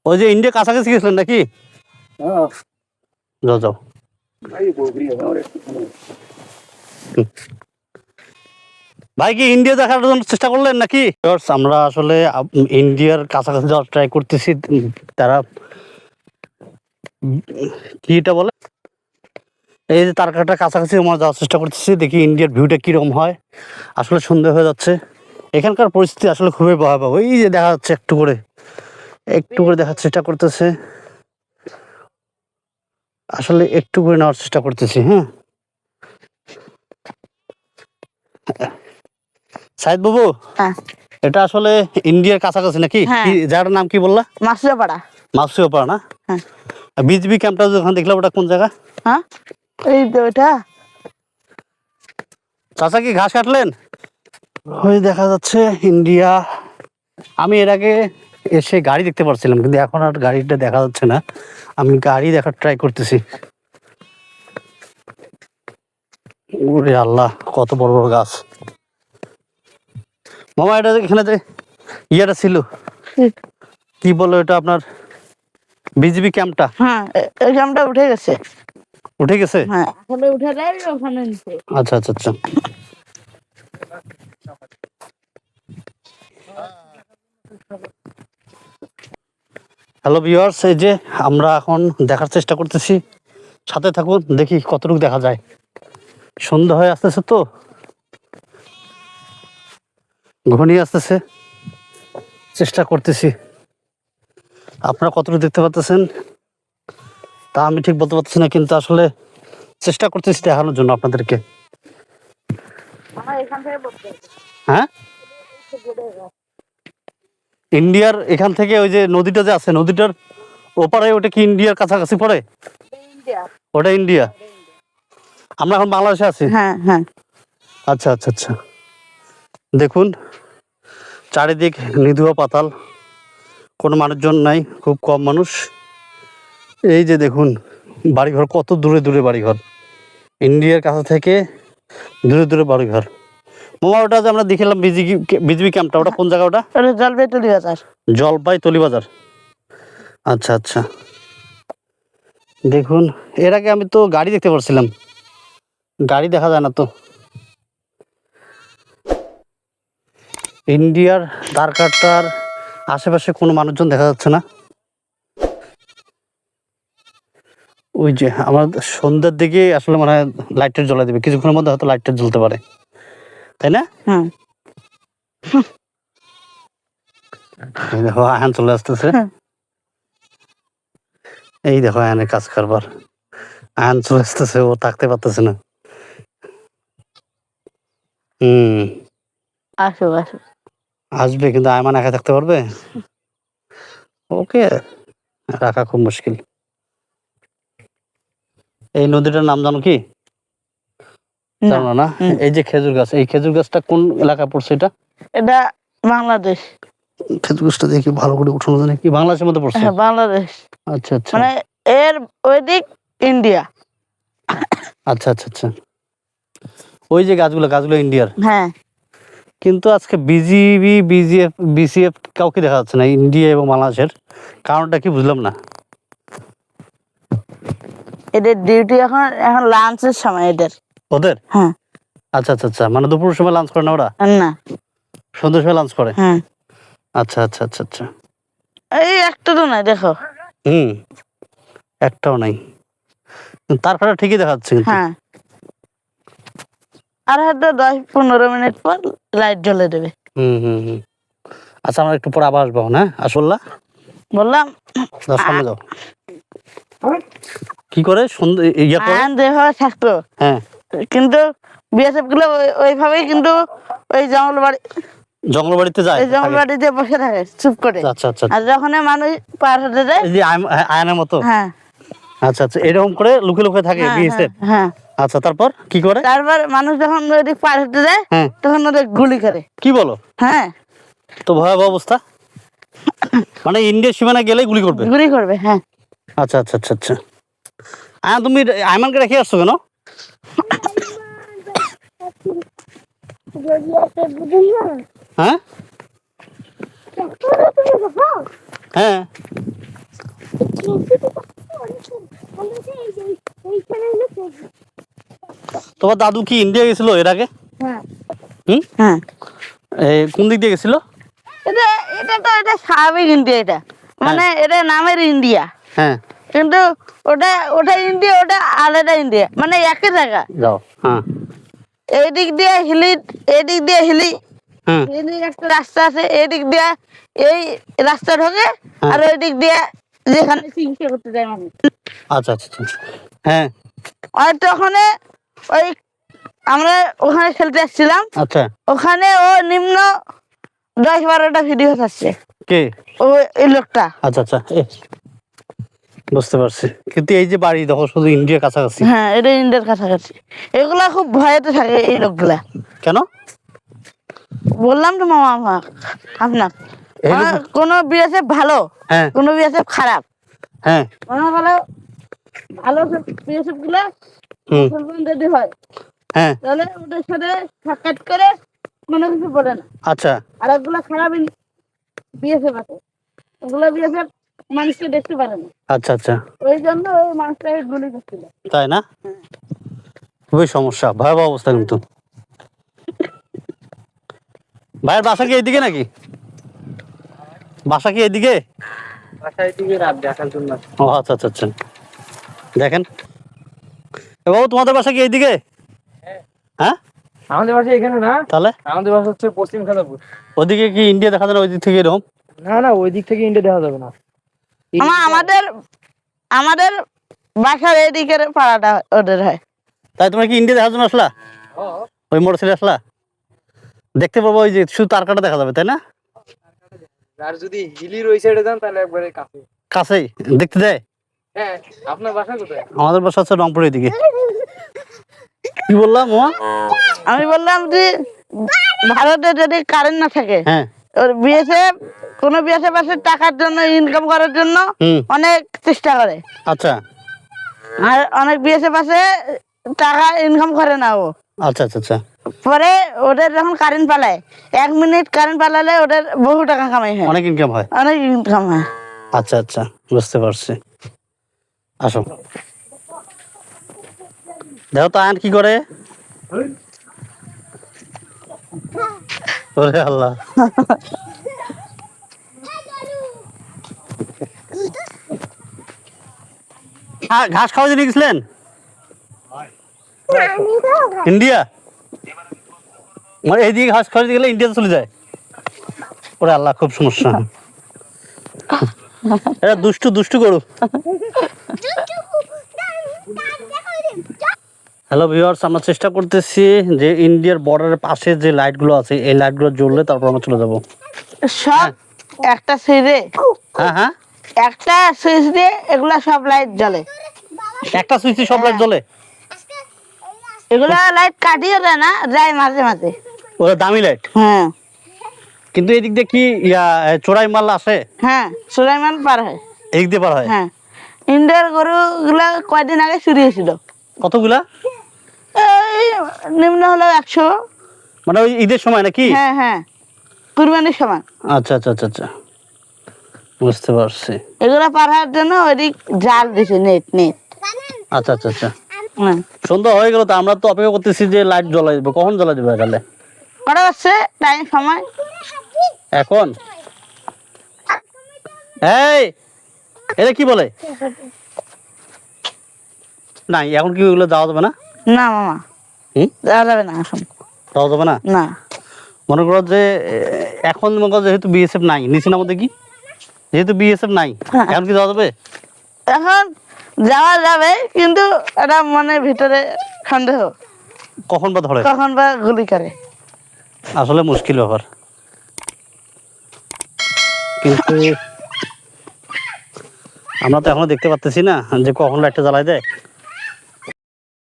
ওই যে ইন্ডিয়া কাছাকাছি গেছিলেন নাকি? যাও যাও। ভাই কি ইন্ডিয়া দেখার জন্য চেষ্টা করলেন নাকি? আমরা আসলে ইন্ডিয়ার কাছাকাছি যাওয়ার ট্রাই করতেছি। তারা কিটা বলে, এই যে তারকাটা কাছাকাছি আমরা যাওয়ার চেষ্টা করতেছি, দেখি ইন্ডিয়ার ভিউটা কীরকম হয়। আসলে সন্দেহ হয়ে যাচ্ছে। এখানকার পরিস্থিতি আসলে খুবই ভয়াবহ। এই যে দেখা যাচ্ছে একটু করে দেখার চেষ্টা করতেছে, আসলে একটু করে নেওয়ার চেষ্টা করতেছি। হ্যাঁ সাইদ বাবু, এটা আসলে ইন্ডিয়ার কাছাকাছি নাকি? জায়গাটার নাম কি বললা? মাসুয়াপাড়া। মাসুয়াপাড়া না? বিজিবি ক্যাম্পটা যখন দেখলাম ওটা কোন জায়গা? হ্যাঁ এই তো ওটা। চাচা কি ঘাস কাটলেন? ওই দেখা যাচ্ছে ইন্ডিয়া। আমি এর আগে এসে গাড়ি দেখতে পাচ্ছিলাম, কিন্তু এখন আর গাড়িটা দেখা যাচ্ছে না। আমি গাড়ি দেখার ট্রাই করতেছি। ওরে আল্লাহ, কত বড় বড় গাছ। মামা এটা এখানে যে ইয়েটা ছিল, কি বলো এটা আপনার বিজিবি ক্যাম্পটা? হ্যাঁ এই ক্যাম্পটা উঠে গেছে। উঠে গেছে? হ্যাঁ ওখানে উঠে দেয় ওখানে নিচে। আচ্ছা আচ্ছা আচ্ছা। হ্যালো ভিউয়ার্স, এই যে আমরা এখন দেখার চেষ্টা করতেছি, সাথে থাকুন, দেখি কতটুকু দেখা যায়। সন্ধ্যা হয়ে আসতেছে তো, ঘনিয়ে আসতেছে, চেষ্টা করতেছি। আপনারা কতটুকু দেখতে পাচ্ছেন তা আমি ঠিক বলতে পারছি না, কিন্তু আসলে চেষ্টা করতেছি দেখানোর জন্য আপনাদেরকে। হ্যাঁ ইন্ডিয়ার এখান থেকে ওই যে নদীটা যে আছে, নদীটার ওপারে, ওটা কি ইন্ডিয়ার কাছাকাছি পড়ে? ওটা ইন্ডিয়া। আমরা এখন বাংলাদেশে আছি। হ্যাঁ হ্যাঁ। আচ্ছা আচ্ছা আচ্ছা। দেখুন চারিদিক নিধুয়া পাতাল, কোনো মানুষজন নাই, খুব কম মানুষ। এই যে দেখুন বাড়িঘর, কত দূরে দূরে বাড়িঘর, ইন্ডিয়ার কাছে থেকে দূরে দূরে বাড়িঘর। মামা ওটা যে আমরা দেখলাম বিজিবি ক্যাম্পটা, ওটা কোন জায়গা? ওটা জলপাইতলি বাজার। জলপাইতলি বাজার। আচ্ছা আচ্ছা। দেখুন এর আগে আমি তো গাড়ি দেখতে পাচ্ছিলাম, গাড়ি দেখা যায় না তো। ইন্ডিয়ার দ্বারকাটার আশেপাশে কোনো মানুষজন দেখা যাচ্ছে না। ওই যে আমার সন্ধ্যার দিকে আসলে মনে হয় লাইটটা জ্বলা দেবে, কিছুক্ষণের মধ্যে হয়তো লাইটটা জ্বলতে পারে, তাই না? এই দেখো আয়ন চলে আসতেছে। এই দেখো আয়নের কাজ কারবার, আয়ন চলে আসতেছে, ও থাকতে পারতেছে না। আসবে, কিন্তু আয়মান একা থাকতে পারবে? ওকে রাখা খুব মুশকিল। এই নদীটার নাম জানো কি? জানো না? এই যে খেজুর গাছ, এই খেজুর গাছটা কোন এলাকায় পড়ছে? এটা বাংলাদেশ। খেজুর গাছটা দেখি ভালো করে উঠানো জানে কি বাংলাদেশের মধ্যে পড়ছে? বাংলাদেশ। আচ্ছা আচ্ছা, মানে এর ওই দিক ইন্ডিয়া। আচ্ছা আচ্ছা আচ্ছা। ওই যে গাছগুলো ইন্ডিয়ার। হ্যাঁ কিন্তু আজকে বিজিবি বিসিএফ কাউকে দেখা যাচ্ছে না ইন্ডিয়া এবং বাংলাদেশের। কারণটা কি বুঝলাম না। এদের ডিউটি এখন লাঞ্চের সময় এদের। ওদের? হ্যাঁ। আচ্ছা আচ্ছা আচ্ছা, মানে দুপুরের সময় লাঞ্চ করে না ওরা? না, সন্ধ্যার সময় লাঞ্চ করে। হ্যাঁ। আচ্ছা আচ্ছা আচ্ছা আচ্ছা। এই একটা তো নাই, দেখো। একটাও নাই, তারপরে ঠিকই দেখাচ্ছে। হ্যাঁ, আর হয়তো 10-15 মিনিট পর লাইট জ্বলে দেবে। আচ্ছা আমরা একটু পরে আবার আসবো। হ্যাঁ আসল্লা বললাম সামনে যাও। কি করে যেভাবে থাকতো, হ্যাঁ, কিন্তু বিএসএফ গুলো ওইভাবেই, কিন্তু ওই জঙ্গল বাড়িতে যায়, জঙ্গল বাড়িতে বসে থাকে চুপ করে। আচ্ছা আচ্ছা। আর যখন মানুষ পার হতে যায়, এই যে আয়নার মতো। হ্যাঁ আচ্ছা আচ্ছা, এরকম করে লুকিয়ে লুকিয়ে থাকে বিএসএফ। হ্যাঁ। আচ্ছা তারপর কি করে? তারপর মানুষ যখন ওইদিক পার হতে যায়, তখন ওদের গুলি করে। কি বলো? হ্যাঁ, তো ভয়াবহ অবস্থা। মানে ইন্ডিয়ার সীমানা গেলেই গুলি করবে? হ্যাঁ। আচ্ছা আচ্ছা আচ্ছা আচ্ছা। তুমি আয়মানকে রেখে আসছো কেন? হ্যাঁ হ্যাঁ তোমার দাদু কি ইন্ডিয়া গেছিল এর আগে? হ্যাঁ হুম, হ্যাঁ কোন দিক দিয়ে গেছিল? এটা এটা স্বাভাবিক ইন্ডিয়া, এটা মানে এটা নামের ইন্ডিয়া, হ্যাঁ কিন্তু ওটা ওটা ইন্ডিয়া, ওটা আলাদা ইন্ডিয়া, মানে একই জায়গা। যাও। হ্যাঁ এইদিক দিয়ে হিলি, এদিক দিয়ে হিলি, হ্যাঁ এদিক একটা রাস্তা আছে, এদিক দিয়ে এই রাস্তা ঢোকে, হ্যাঁ। আর ওই দিক দিয়ে যেখানে চিকিৎসা করতে যায় মানুষ। আচ্ছা আচ্ছা আচ্ছা। হ্যাঁ আর তখন ওই আমরা ওখানে খেলতে আসছিলাম, আচ্ছা। ওখানে ও নিম্ন 10-12টা ভিডিও আসছে, কে? ও এই লোকটা। আচ্ছা আচ্ছা, বুঝতে পারছি। কিন্তু এই যে বাড়ি দেখো শুধু ইন্ডিয়ার কাছাকাছি। হ্যাঁ, এটা ইন্ডিয়ার কাছাকাছি। এগুলা খুব ভয়েতে থাকে এই লোকগুলা। কেন? বললাম তো মামা আমাক আপনার এই লোক- কোনো বিএসএফ ভালো, হ্যাঁ কোনো বিএসএফ খারাপ। হ্যাঁ মনে করো ভালো বিএসএফ গুলা হুম মুসলমান যদি হয়, হ্যাঁ তাহলে ওদের সাথে সাক্ষাৎ করে কোনো কিছু বলে না। আচ্ছা আর ওগুলা খারাপ বিএসএফ আছে, ওগুলো বিএসএফ মানুষকে দেখতে পারে না, আচ্ছা আচ্ছা, ওই জন্য ওই মানুষটাকে গুলি করছিল। তাই না? খুবই সমস্যা, ভয়াবহ অবস্থা কিন্তু। ভাইয়ের বাসা কি এইদিকে নাকি? বাসা কি এইদিকে? ও আচ্ছা আচ্ছা আচ্ছা। দেখেন এ বাবু, তোমাদের বাসা কি এইদিকে? হ্যাঁ, আমাদের বাসা এখানে না, তাহলে আমাদের বাসা হচ্ছে পশ্চিম খাদাপুর। ওদিকে কি ইন্ডিয়া দেখা যায় না? ওই দিক থেকে এরকম? না না, ওই দিক থেকে ইন্ডিয়া দেখা যাবে না। আমাদের আমাদের বাসার এদিকের পাড়াটা ওদের হয়। তাই তোমরা কি ইন্ডিয়া দেখার জন্য আসলা? ওই মোটর ছেলে আসলা? দেখতে পাবো ওই যে শুধু তার কাটা দেখা যাবে, তাই না? আর যদি হিলির ওই সাইডে যান তাহলে একবারে কাছে। কাছেই দেখতে দেয়? হ্যাঁ, আপনার বাসা কোথায়? আমাদের বাসা হচ্ছে রংপুরের দিকে। কি বললাম মামা? আমি বললাম যে ভারতে যদি কারেন্ট না থাকে, হ্যাঁ ওর বিএসএফ কোন বিএসএফ আছে টাকার জন্য, ইনকাম করার জন্য হুম অনেক চেষ্টা করে, আচ্ছা আর অনেক বিএসএফ আছে টাকা ইনকাম করে না ও। আচ্ছা আচ্ছা আচ্ছা। পরে ওদের যখন কারেন্ট পালায়, 1 মিনিট কারেন্ট পালালে ওদের বহু টাকা কামাই হয়, অনেক ইনকাম হয়। অনেক ইনকাম হয়। আচ্ছা আচ্ছা, বুঝতে পারছি। আসো দেখো তো আয়ন কি করে। ওরে আল্লাহ, ঘাস খাওয়া জন্য গেছিলেন ইন্ডিয়া? মানে এইদিকে ঘাস খাওয়াতে গেলে ইন্ডিয়া চলে যায়? ওরে আল্লাহ, খুব সমস্যা। এটা দুষ্টু দুষ্টু গরু। হ্যালো ভিউয়ার্স, আমরা চেষ্টা করতেছি যে ইন্ডিয়ার বর্ডারের পাশে যে লাইটগুলো আছে এই লাইটগুলো জ্বললে তারপর আমরা চলে যাব। সব একটা সুইচে, হ্যাঁ হ্যাঁ, একটা সুইচ দিয়ে এগুলা সব লাইট জ্বলে। একটা সুইচে সব লাইট জ্বলে? এগুলা লাইট কাটিয়ে দেয় না, যায় মাঝে মাঝে। ওরা দামি লাইট। হ্যাঁ কিন্তু এদিক দিয়ে কি চোরাই মাল আসে? হ্যাঁ, সুলাইমান পার হয়। এদিক দিয়ে পার হয়? হ্যাঁ, ইন্ডিয়ার গরুগুলা কয়দিন আগে চুরি হয়েছিল। কতগুলা? এই নিম্ন হলো 100। মানে ওই ঈদের সময় নাকি? হ্যাঁ হ্যাঁ, কুরবানির সময়। আচ্ছা আচ্ছা আচ্ছা আচ্ছা, বুঝতে পারছি। এগুলা পার হওয়ার জন্য ওইদিক জাল দিছে, নেট নেট। আচ্ছা আচ্ছা আচ্ছা, হ্যাঁ, সন্ধ্যা হয়ে গেল তো, আমরা তো অপেক্ষা করতেছি যে লাইট জ্বলাই দেবো। কখন জ্বলাই দেবে তাহলে? কটা বাজছে টাইম সময়? এখন? এই এটা কি বলে? না এখন কি ওগুলো যাওয়া যাবে না? না মামা, হুম, যাওয়া যাবে না এখন। যাওয়া যাবে না? না, মনে করো যে এখন মনে করো যেহেতু বিএসএফ নাই, নিচে নামতে কি, যেহেতু বিএসএফ নাই এখন কি যাওয়া যাবে? এখন যাওয়া যাবে, কিন্তু এটা মনের ভিতরে সন্দেহ, কখন বা ধরে? কখন বা গুলি করে। আসলে মুশকিল ব্যাপার। কিন্তু আমরা তো এখনো দেখতে পাচ্তেছি না যে কখন লাইটটা জ্বালাই দেয়।